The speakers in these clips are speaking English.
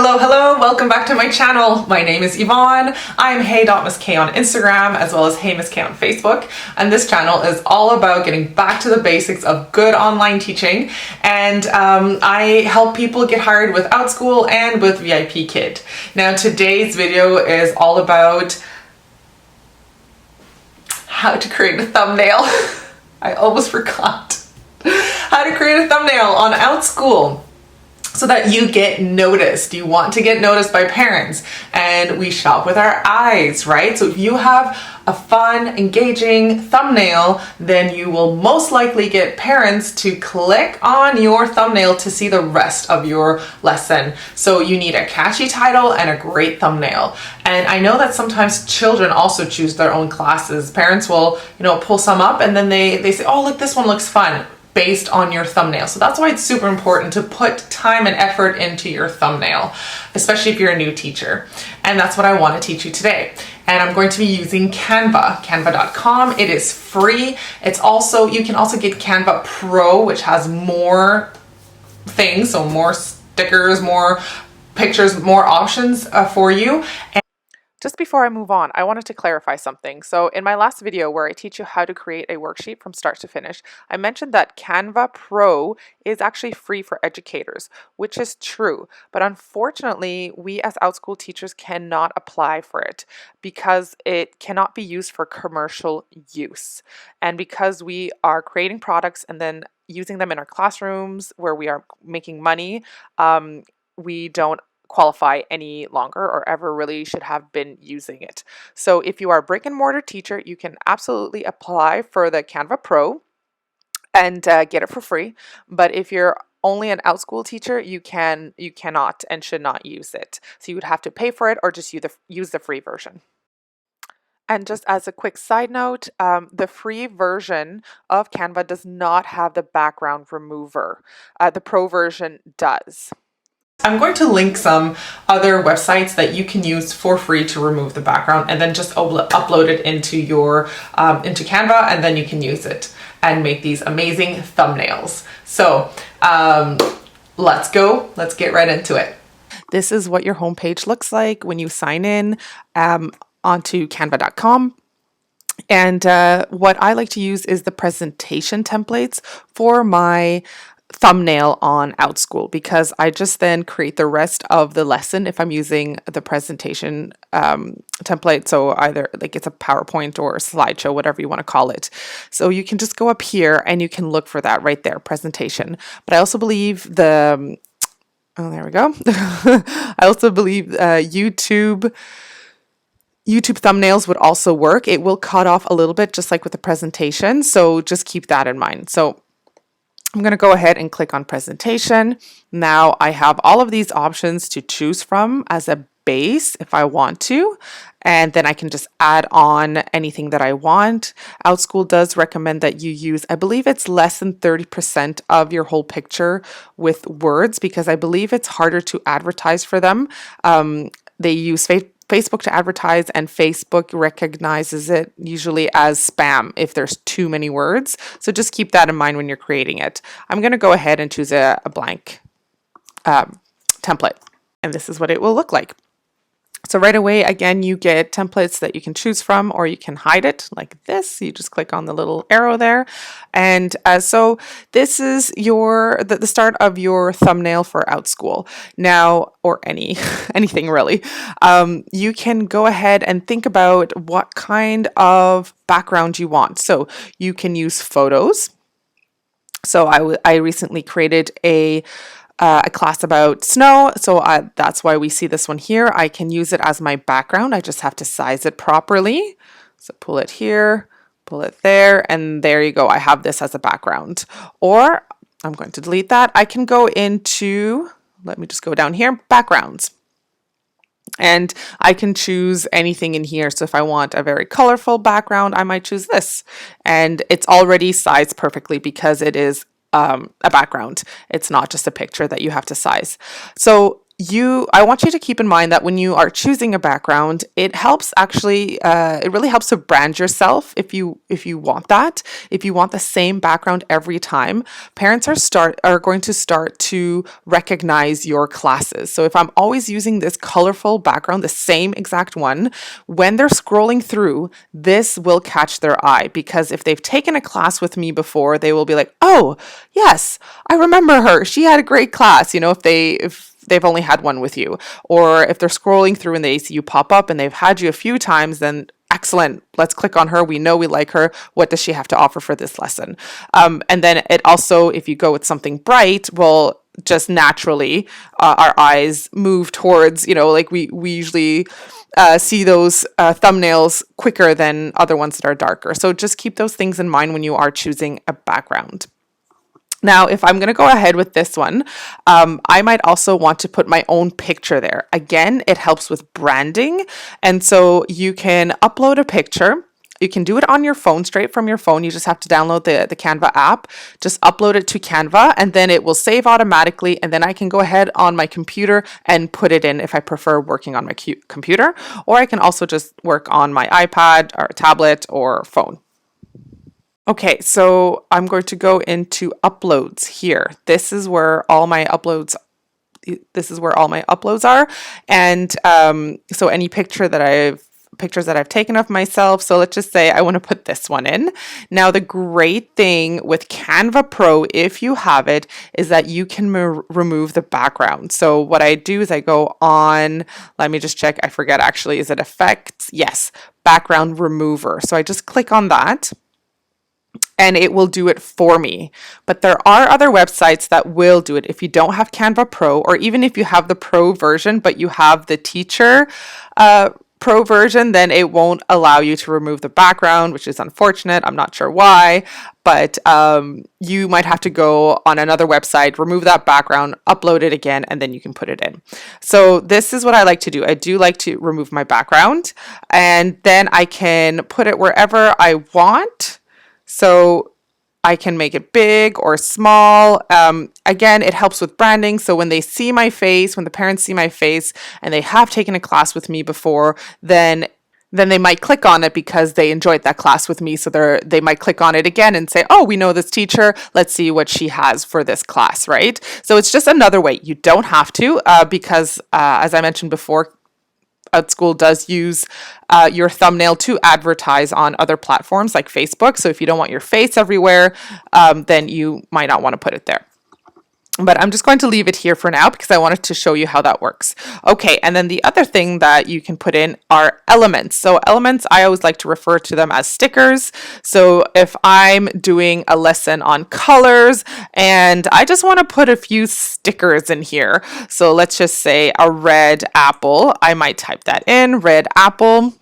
Hello, welcome back to my channel. My name is Yvonne. I'm hey.misskay on Instagram as well as hey.misskay on Facebook. And this channel is all about getting back to the basics of good online teaching. And I help people get hired with Outschool and with VIPKid. Now today's video is all about how to create a thumbnail. I almost forgot how to create a thumbnail on Outschool so that you get noticed. You want to get noticed by parents, and we shop with our eyes, right? So if you have a fun, engaging thumbnail, then you will most likely get parents to click on your thumbnail to see the rest of your lesson. So you need a catchy title and a great thumbnail. And I know that sometimes children also choose their own classes. Parents will, pull some up and then they say, oh, look, this one looks fun, based on your thumbnail. So that's why it's super important to put time and effort into your thumbnail, especially if you're a new teacher. And that's what I want to teach you today. And I'm going to be using Canva, canva.com. It is free. It's also, you can also get Canva Pro, which has more things, so more stickers, more pictures, more options for you. Just before I move on, I wanted to clarify something. So in my last video where I teach you how to create a worksheet from start to finish, I mentioned that Canva Pro is actually free for educators, which is true. But unfortunately, we as Outschool teachers cannot apply for it because it cannot be used for commercial use. And because we are creating products and then using them in our classrooms where we are making money, we don't qualify any longer or ever really should have been using it. So if you are a brick and mortar teacher, you can absolutely apply for the Canva Pro and get it for free. But if you're only an Outschool teacher, you cannot and should not use it. So you would have to pay for it or just use the free version. And just as a quick side note, the free version of Canva does not have the background remover. The Pro version does. I'm going to link some other websites that you can use for free to remove the background and then just upload it into your into Canva, and then you can use it and make these amazing thumbnails. So let's get right into it. This is what your homepage looks like when you sign in onto canva.com. And what I like to use is the presentation templates for my thumbnail on Outschool, because I just then create the rest of the lesson if I'm using the presentation template. So either like it's a PowerPoint or a slideshow, whatever you want to call it. So you can just go up here and you can look for that right there, presentation. But I also believe there we go. I also believe YouTube thumbnails would also work. It will cut off a little bit just like with the presentation. So just keep that in mind. So I'm going to go ahead and click on presentation. Now I have all of these options to choose from as a base if I want to, and then I can just add on anything that I want. Outschool does recommend that you use, I believe it's less than 30% of your whole picture with words, because I believe it's harder to advertise for them. They use Facebook to advertise, and Facebook recognizes it usually as spam if there's too many words. So just keep that in mind when you're creating it. I'm going to go ahead and choose a blank template, and this is what it will look like. So right away, again, you get templates that you can choose from, or you can hide it like this. You just click on the little arrow there. And so this is the start of your thumbnail for Outschool. Now, or anything really. You can go ahead and think about what kind of background you want. So you can use photos. So I recently created a class about snow, so that's why we see this one here. I can use it as my background. I just have to size it properly. So pull it here, pull it there, and there you go. I have this as a background. Or I'm going to delete that. I can go into, let me just go down here, backgrounds. And I can choose anything in here. So if I want a very colorful background, I might choose this. And it's already sized perfectly because it is a background. It's not just a picture that you have to size. So I want you to keep in mind that when you are choosing a background, it helps actually, it really helps to brand yourself if you want that. If you want the same background every time, parents are going to start to recognize your classes. So if I'm always using this colorful background, the same exact one, when they're scrolling through, this will catch their eye, because if they've taken a class with me before, they will be like, oh, yes, I remember her. She had a great class. If they've only had one with you, or if they're scrolling through and they see you pop up and they've had you a few times, then excellent, let's click on her. We know we like her. What does she have to offer for this lesson? And then it also, if you go with something bright, will just naturally our eyes move towards, like we usually see those thumbnails quicker than other ones that are darker. So just keep those things in mind when you are choosing a background. Now, if I'm going to go ahead with this one, I might also want to put my own picture there. Again, it helps with branding. And so you can upload a picture. You can do it on your phone, straight from your phone. You just have to download the Canva app, just upload it to Canva, and then it will save automatically. And then I can go ahead on my computer and put it in if I prefer working on my computer, or I can also just work on my iPad or tablet or phone. Okay, so I'm going to go into uploads here. This is where all my uploads are. And so any pictures that I've taken of myself. So let's just say I want to put this one in. Now, the great thing with Canva Pro, if you have it, is that you can remove the background. So what I do is I go on, let me just check. I forget actually, is it effects? Yes, background remover. So I just click on that, and it will do it for me. But there are other websites that will do it. If you don't have Canva Pro, or even if you have the Pro version, but you have the teacher Pro version, then it won't allow you to remove the background, which is unfortunate. I'm not sure why, but you might have to go on another website, remove that background, upload it again, and then you can put it in. So this is what I like to do. I do like to remove my background, and then I can put it wherever I want. So I can make it big or small. Again, it helps with branding. So when they see my face, when the parents see my face and they have taken a class with me before, then they might click on it because they enjoyed that class with me. So they might click on it again and say, oh, we know this teacher. Let's see what she has for this class, right? So it's just another way. You don't have to because as I mentioned before, Outschool does use your thumbnail to advertise on other platforms like Facebook. So if you don't want your face everywhere, then you might not want to put it there. But I'm just going to leave it here for now because I wanted to show you how that works. Okay, and then the other thing that you can put in are elements. So elements, I always like to refer to them as stickers. So if I'm doing a lesson on colors and I just want to put a few stickers in here. So let's just say a red apple. I might type that in, red apple.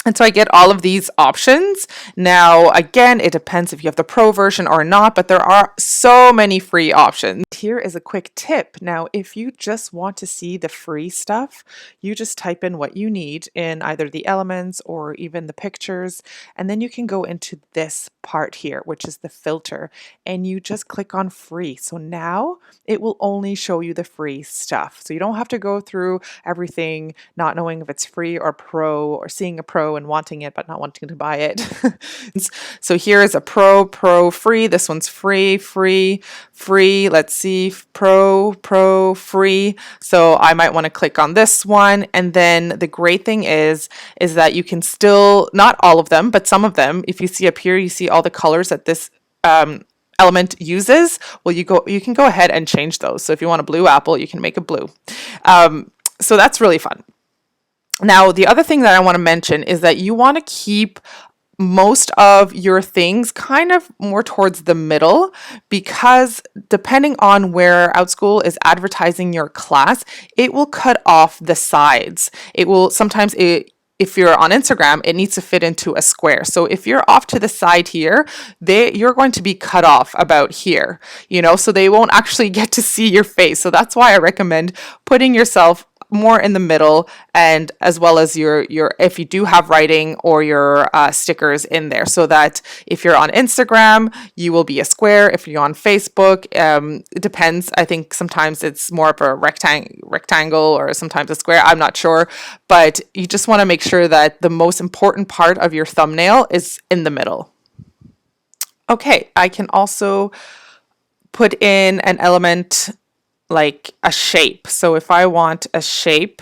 And so I get all of these options. Now, again, it depends if you have the Pro version or not, but there are so many free options. Here is a quick tip. Now, if you just want to see the free stuff, you just type in what you need in either the elements or even the pictures, and then you can go into this part here, which is the filter, and you just click on free. So now it will only show you the free stuff. So you don't have to go through everything, not knowing if it's free or pro, or seeing a pro and wanting it but not wanting to buy it. So here is a pro, free. This one's free. Let's see, pro, free. So I might want to click on this one. And then the great thing is that you can still, not all of them, but some of them, if you see up here, you see all the colors that this element uses. Well, you can go ahead and change those. So if you want a blue apple, you can make a blue. So that's really fun. Now, the other thing that I want to mention is that you want to keep most of your things kind of more towards the middle, because depending on where Outschool is advertising your class, it will cut off the sides. It will sometimes, if you're on Instagram, it needs to fit into a square. So if you're off to the side here, you're going to be cut off about here, so they won't actually get to see your face. So that's why I recommend putting yourself more in the middle, and as well as your if you do have writing or your stickers in there, so that if you're on Instagram, you will be a square. If you're on Facebook, it depends. I think sometimes it's more of a rectangle or sometimes a square. I'm not sure, but you just want to make sure that the most important part of your thumbnail is in the middle. Okay, I can also put in an element like a shape. So if I want a shape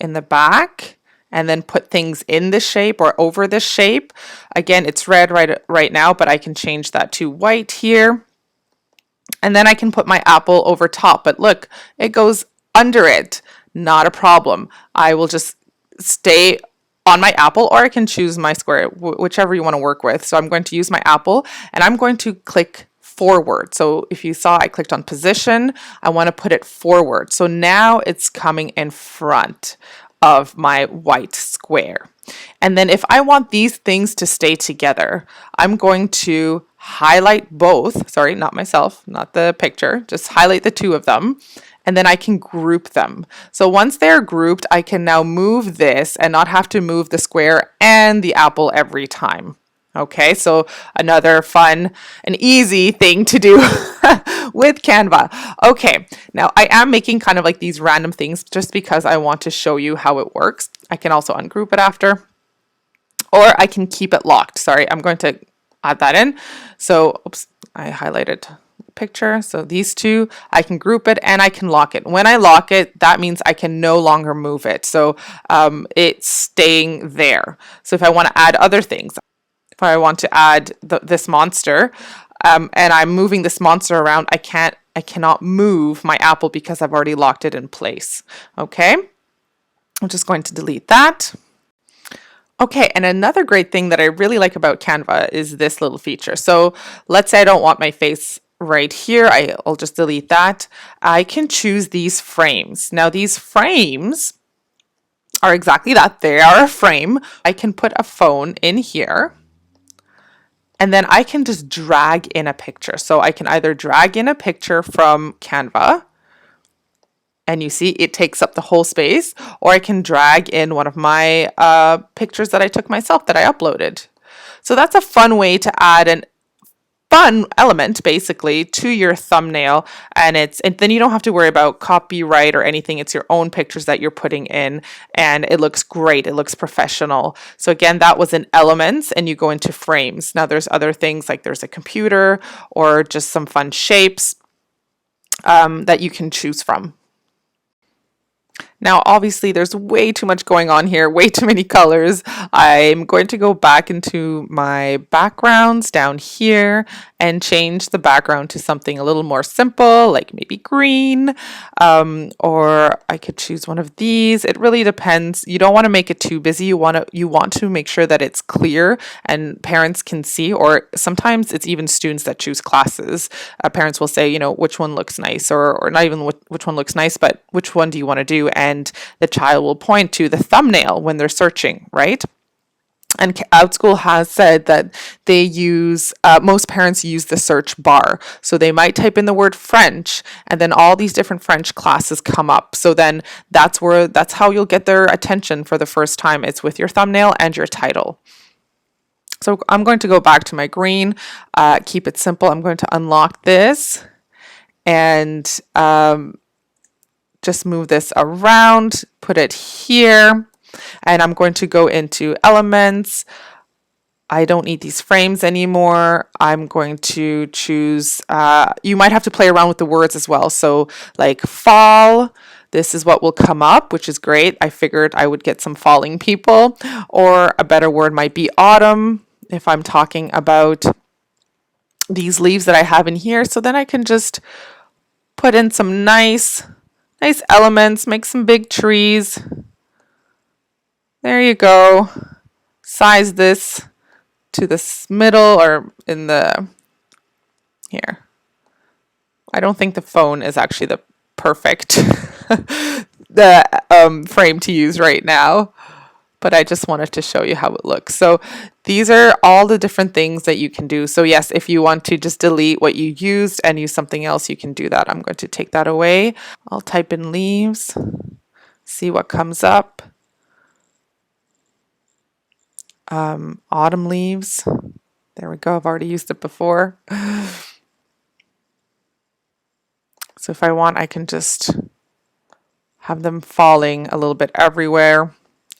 in the back and then put things in the shape or over the shape, again, it's red right now, but I can change that to white here. And then I can put my apple over top, but look, it goes under it. Not a problem. I will just stay on my apple, or I can choose my square, whichever you want to work with. So I'm going to use my apple and I'm going to click forward. So if you saw, I clicked on position, I want to put it forward. So now it's coming in front of my white square. And then if I want these things to stay together, I'm going to highlight both, sorry, not myself, not the picture, just highlight the two of them. And then I can group them. So once they're grouped, I can now move this and not have to move the square and the apple every time. Okay, so another fun and easy thing to do with Canva. Okay, now I am making kind of like these random things just because I want to show you how it works. I can also ungroup it after, or I can keep it locked. Sorry, I'm going to add that in. So, oops, I highlighted picture. So these two, I can group it and I can lock it. When I lock it, that means I can no longer move it. So it's staying there. So if I want to add other things, if I want to add this monster, and I'm moving this monster around, I cannot move my apple because I've already locked it in place. Okay, I'm just going to delete that. Okay, and another great thing that I really like about Canva is this little feature. So let's say I don't want my face right here. I'll just delete that. I can choose these frames. Now these frames are exactly that. They are a frame. I can put a phone in here. And then I can just drag in a picture. So I can either drag in a picture from Canva, and you see it takes up the whole space, or I can drag in one of my pictures that I took myself that I uploaded. So that's a fun way to add an fun element basically to your thumbnail, and then you don't have to worry about copyright or anything. It's your own pictures that you're putting in, and it looks great. It looks professional. So again, that was in elements, and you go into frames. Now there's other things like there's a computer or just some fun shapes that you can choose from. Now, obviously, there's way too much going on here, way too many colors. I'm going to go back into my backgrounds down here and change the background to something a little more simple, like maybe green, or I could choose one of these. It really depends. You don't want to make it too busy. You want to make sure that it's clear and parents can see, or sometimes it's even students that choose classes. Parents will say, you know, which one looks nice, or not even which one looks nice, but which one do you want to do? And the child will point to the thumbnail when they're searching, right? And Outschool has said that they use, most parents use the search bar. So they might type in the word French, and then all these different French classes come up. So then that's how you'll get their attention for the first time. It's with your thumbnail and your title. So I'm going to go back to my green, keep it simple. I'm going to unlock this and just move this around, put it here, and I'm going to go into elements. I don't need these frames anymore. I'm going to choose, you might have to play around with the words as well. So like fall, this is what will come up, which is great. I figured I would get some falling people, or a better word might be autumn if I'm talking about these leaves that I have in here. So then I can just put in some nice elements, make some big trees. There you go. Size this to this middle or in the, here. I don't think the phone is actually the perfect frame to use right now, but I just wanted to show you how it looks. So these are all the different things that you can do. So yes, if you want to just delete what you used and use something else, you can do that. I'm going to take that away. I'll type in leaves. see what comes up. Autumn leaves. There we go. I've already used it before. So if I want, I can just have them falling a little bit everywhere.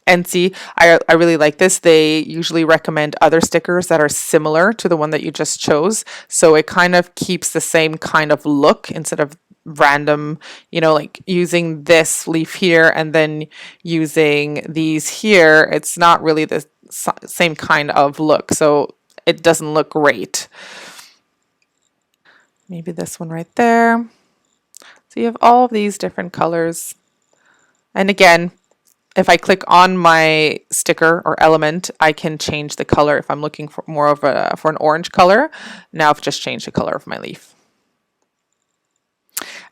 And see, I really like this. They usually recommend other stickers that are similar to the one that you just chose. So it kind of keeps the same kind of look instead of random, you know, like using this leaf here and then using these here. It's not really the same kind of look. So it doesn't look great. Maybe this one right there. So you have all of these different colors. And again, if I click on my sticker or element, I can change the color if I'm looking for more of for an orange color. Now I've just changed the color of my leaf.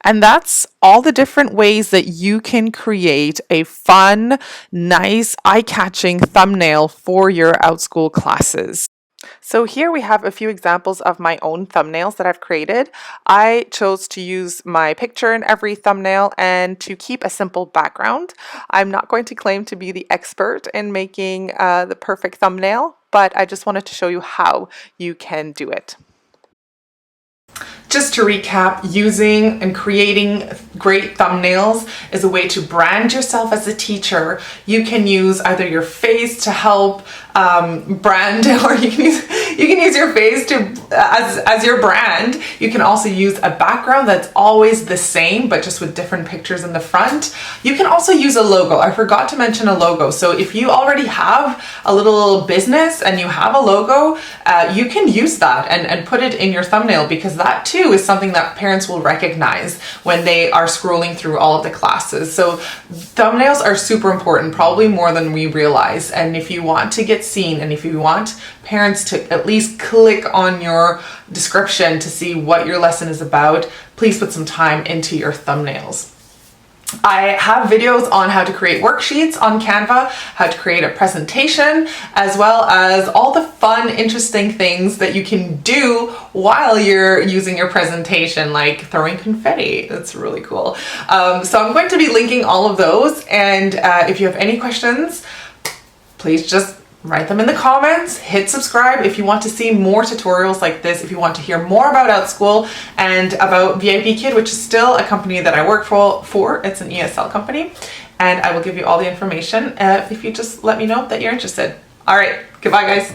And that's all the different ways that you can create a fun, nice, eye-catching thumbnail for your Outschool classes. So here we have a few examples of my own thumbnails that I've created. I chose to use my picture in every thumbnail and to keep a simple background. I'm not going to claim to be the expert in making the perfect thumbnail, but I just wanted to show you how you can do it. Just to recap, using and creating great thumbnails is a way to brand yourself as a teacher. You can use either your face to help brand, or you can use your face to as your brand. You can also use a background that's always the same but just with different pictures in the front. You can also use a logo. I forgot to mention a logo. So if you already have a little business and you have a logo, you can use that and put it in your thumbnail, because that too is something that parents will recognize when they are scrolling through all of the classes. So thumbnails are super important, probably more than we realize. And if you want to get seen, and if you want parents to at least click on your description to see what your lesson is about, please put some time into your thumbnails. I have videos on how to create worksheets on Canva, how to create a presentation, as well as all the fun, interesting things that you can do while you're using your presentation, like throwing confetti. That's really cool. So I'm going to be linking all of those, and if you have any questions, please just write them in the comments, hit subscribe if you want to see more tutorials like this, if you want to hear more about Outschool and about VIPKid, which is still a company that I work for. It's an ESL company, and I will give you all the information if you just let me know that you're interested. All right, goodbye guys.